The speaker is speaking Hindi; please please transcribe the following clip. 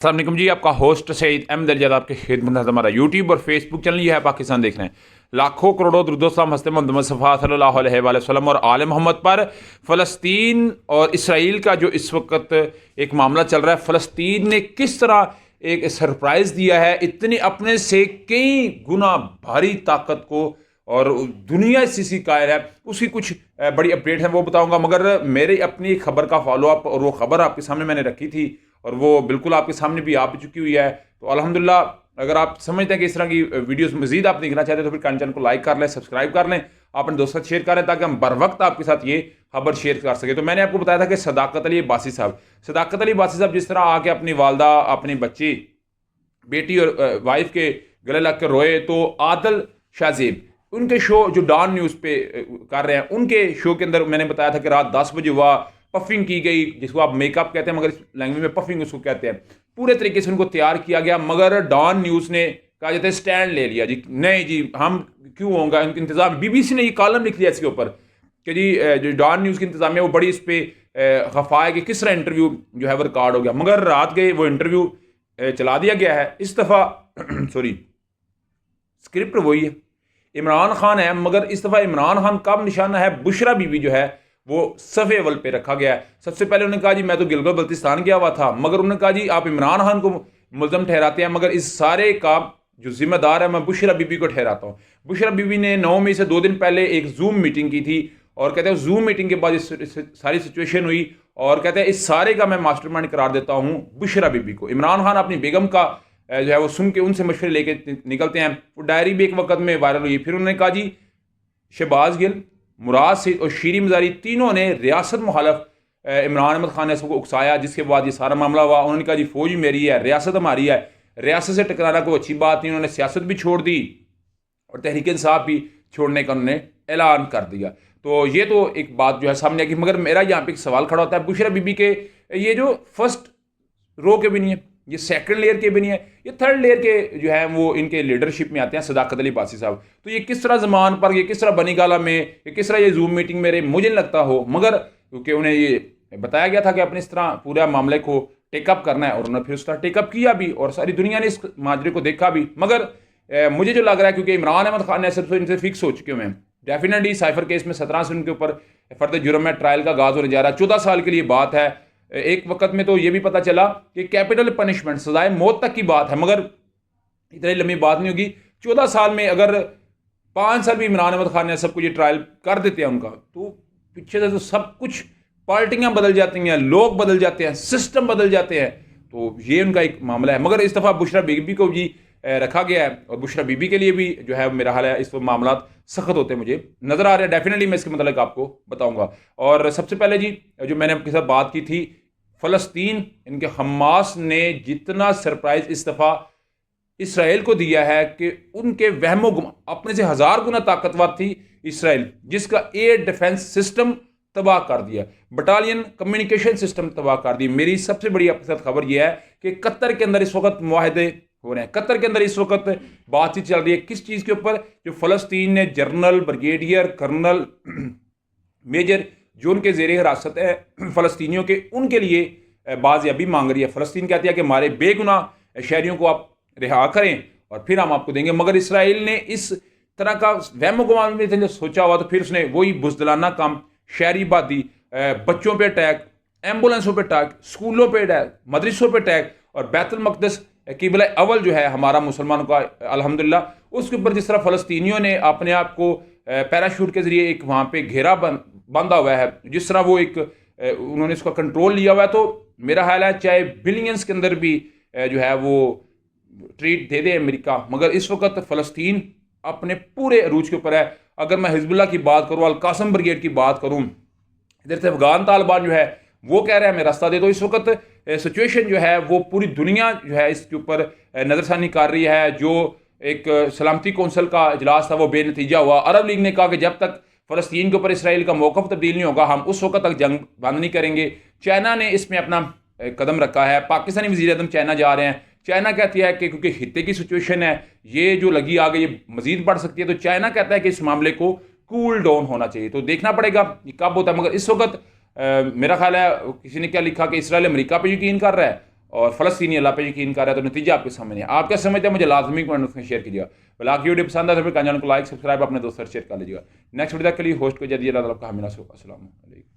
अस्सलाम वालेकुम जी, आपका होस्ट सईद अहमद अलीजाद आपके खिदमत में हमारा यूट्यूब और फेसबुक चैनल ये है पाकिस्तान देख रहे हैं। लाखों करोड़ों दुरूद-ओ-सलाम हज़रत मोहम्मद मुस्तफ़ा सल्लल्लाहु अलैहि वसल्लम और आले मोहम्मद पर। फ़लस्तीन और इसराइल का जो इस वक्त एक मामला चल रहा है, फ़लस्तीन ने किस तरह एक सरप्राइज़ दिया है, इतनी अपने से कई गुना भारी ताकत को, और दुनिया इसी कायल है, उसकी कुछ बड़ी अपडेट है वो बताऊंगा। मगर मेरी अपनी खबर का फॉलोअप, और वो खबर आपके सामने मैंने रखी थी और वो बिल्कुल आपके सामने भी आ चुकी हुई है। तो अल्हम्दुलिल्लाह, अगर आप समझते हैं कि इस तरह की वीडियोस मजीद आप देखना चाहते हैं तो फिर चैनल को लाइक कर लें, सब्सक्राइब कर लें, अपने दोस्तों के साथ शेयर करें ताकि हम बर वक्त आपके साथ ये खबर शेयर कर सकें। तो मैंने आपको बताया था कि सदाकत अली बासी साहब जिस तरह आके अपनी वालदा, अपनी बच्ची, बेटी और वाइफ के गले लग कर रोए, तो आदल शाहजेब उनके शो जो डॉन न्यूज़ पे कर रहे हैं, उनके शो के अंदर मैंने बताया था कि रात 10 बजे हुआ, पफिंग की गई, जिसको आप मेकअप कहते हैं मगर इस लैंग्वेज में पफिंग उसको कहते हैं। पूरे तरीके से उनको तैयार किया गया, मगर डॉन न्यूज़ ने कहा जाता है स्टैंड ले लिया जी, नहीं जी हम क्यों होगा इंतजाम। बीबीसी ने ये कॉलम लिख दिया इसके ऊपर कि जी जो डॉन न्यूज़ की इंतजाम है वो बड़ी इस पर खफा है कि किस तरह इंटरव्यू जो है वो रिकॉर्ड हो गया। मगर रात गए वो इंटरव्यू चला दिया गया है इस दफ़ा सॉरी, स्क्रिप्ट वही है, इमरान खान है, मगर इस दफ़ा इमरान खान का निशाना है बुशरा बीबी जो है वो सफ़े अव्वल पे रखा गया है। सबसे पहले उन्होंने कहा जी मैं तो गिलगित बल्तिस्तान गया हुआ था, मगर उन्होंने कहा जी आप इमरान खान को मुल्ज़म ठहराते हैं, मगर इस सारे का जो जिम्मेदार है मैं बुशरा बीबी को ठहराता हूँ। बुशरा बीबी ने 9 मई से 2 दिन पहले एक जूम मीटिंग की थी, और कहते हैं जूम मीटिंग के बाद इस सारी सिचुएशन हुई, और कहते हैं इस सारे का मैं मास्टरमाइंड करार देता हूँ बुशरा बीबी को। इमरान खान अपनी बेगम का जो है वो सुन के उनसे मशवरे लेके निकलते हैं। वो डायरी भी एक वक्त में वायरल हुई। फिर उन्होंने कहा जी शहबाज गिल, मुराद सईद और शीरी मजारी तीनों ने रियासत मुखालफ इमरान अहमद खान ने सबको उकसाया, जिसके बाद ये सारा मामला हुआ। उन्होंने कहा जी फौज मेरी है, रियासत हमारी है, रियासत से टकराना कोई अच्छी बात नहीं। उन्होंने सियासत भी छोड़ दी और तहरीक इंसाफ भी छोड़ने का उन्होंने ऐलान कर दिया। तो ये तो एक बात जो है सामने आई। मगर मेरा यहाँ पे एक सवाल खड़ा होता है, बुशरा बीबी के ये जो फर्स्ट रो के भी नहीं है, ये सेकंड लेयर के भी नहीं है, ये थर्ड लेयर के जो है वो इनके लीडरशिप में आते हैं, सदाकत अली बासी साहब। तो ये किस तरह जमान पर, ये किस तरह बनी गाला में, ये किस तरह ये जूम मीटिंग मेरे मुझे नहीं लगता हो, मगर क्योंकि उन्हें ये बताया गया था कि अपने इस तरह पूरा मामले को टेकअप करना है, और उन्होंने फिर उस तरह टेकअप किया भी, और सारी दुनिया ने इस माजरे को देखा भी। मगर मुझे जो लग रहा है, क्योंकि इमरान अहमद खान ने सिर्फ इनसे फिक्स हो चुके हुए हैं, डेफिनेटली साइफर केस में 17 से उनके ऊपर फर्द जुर्म में ट्रायल का आगाज होने जा रहा है। 14 साल के लिए बात है। एक वक्त में तो ये भी पता चला कि कैपिटल पनिशमेंट सजाए मौत तक की बात है, मगर इतनी लंबी बात नहीं होगी। 14 साल में अगर 5 साल भी इमरान अहमद खान ने सब कुछ ये ट्रायल कर देते हैं उनका, तो पीछे से तो सब कुछ, पार्टियां बदल जाती हैं, लोग बदल जाते हैं, सिस्टम बदल जाते हैं। तो ये उनका एक मामला है। मगर इस दफ़ा बुशरा बीबी को भी रखा गया है, और बुशरा बीबी के लिए भी जो है मेरा हाल है इस मामला सख्त होते मुझे नज़र आ रहे हैं। डेफिनेटली मैं इसके मतलब आपको बताऊंगा। और सबसे पहले जी जो मैंने आपके साथ बात की थी, फ़लस्तीन, इनके हमास ने जितना सरप्राइज इस दफ़ा इसराइल को दिया है कि उनके वहमो गुम, अपने से 1000 गुना ताकतवर थी इसराइल, जिसका एयर डिफेंस सिस्टम तबाह कर दिया, बटालियन कम्युनिकेशन सिस्टम तबाह कर दी। मेरी सबसे बड़ी आपके साथ खबर यह है कि कतर के अंदर इस वक्त मुआहदे हो रहे हैं। कतर के अंदर इस वक्त बातचीत चल रही है, किस चीज़ के ऊपर? जो फ़लस्तीन ने जनरल, ब्रिगेडियर, कर्नल, मेजर जो उनके जेर हिरासत है फ़लस्तीनियों के, उनके लिए बाज़याबी मांग रही है। फ़लस्तीन कहती है कि हमारे बेगुनाह शहरियों को आप रिहा करें और फिर हम आपको देंगे। मगर इसराइल ने इस तरह का वहम गुमान में जब सोचा हुआ, तो फिर उसने वही बुजदिलाना काम, शहरी आबादी, बच्चों पे अटैक, एम्बुलेंसों पे अटैक, स्कूलों पे अटैक, मदरसों पे अटैक, और बैतुल मक़दस क़िबला अव्वल जो है हमारा मुसलमानों का अल्हम्दुलिल्लाह, उसके ऊपर जिस तरह फ़लस्तीनियों ने अपने आप को पैराशूट के ज़रिए एक वहाँ पे घेरा बांधा हुआ है, जिस तरह वो एक उन्होंने इसका कंट्रोल लिया हुआ है। तो मेरा ख्याल है चाहे बिलियंस के अंदर भी जो है वो ट्रीट दे दे अमेरिका, मगर इस वक्त फ़लस्तीन अपने पूरे अरूज के ऊपर है। अगर मैं हिजबुल्लाह की बात करूँ, अल कासम ब्रिगेड की बात करूँ, इधर से अफगान तालिबान जो है वो कह रहे हैं हमें रास्ता दे दो। इस वक्त सिचुएशन जो है वो पूरी दुनिया जो है इसके ऊपर नज़रसानी कर रही है। जो एक सलामती कौंसल का इजलास था वो बेनतीजा हुआ। अरब लीग ने कहा कि जब तक फ़लस्तीन के ऊपर इसराइल का मौक़िफ़ तब्दील नहीं होगा, हम उस वक्त तक जंग बंद नहीं करेंगे। चाइना ने इसमें अपना कदम रखा है। पाकिस्तानी वज़ीर आज़म चाइना जा रहे हैं। चाइना कहती है कि क्योंकि खित्ते की सिचुएशन है, ये जो लगी आगे ये मज़ीद बढ़ सकती है, तो चाइना कहता है कि इस मामले को कूल डाउन होना चाहिए। तो देखना पड़ेगा ये कब होता है। मगर इस वक्त मेरा ख्याल है किसी ने क्या लिखा कि इसराइल अमेरिका पे यकीन कर रहा है, और फ़लस्तीनी अल्लाह पे यकीन कर रहा है, तो नतीजा आपके सामने है। आप क्या समझते हैं मुझे लाजमी कमेंट उसमें शेयर कीजिएगा। ब्लॉग वीडियो पसंद है तो फिर चैनल को लाइक सब्सक्राइब अपने दोस्तों से शेयर कर लीजिएगा। नेक्स्ट वीडियो तक के लिए होस्ट को जल्दी अल्लाह ताला का हमें अस्सलाम वालेकुम।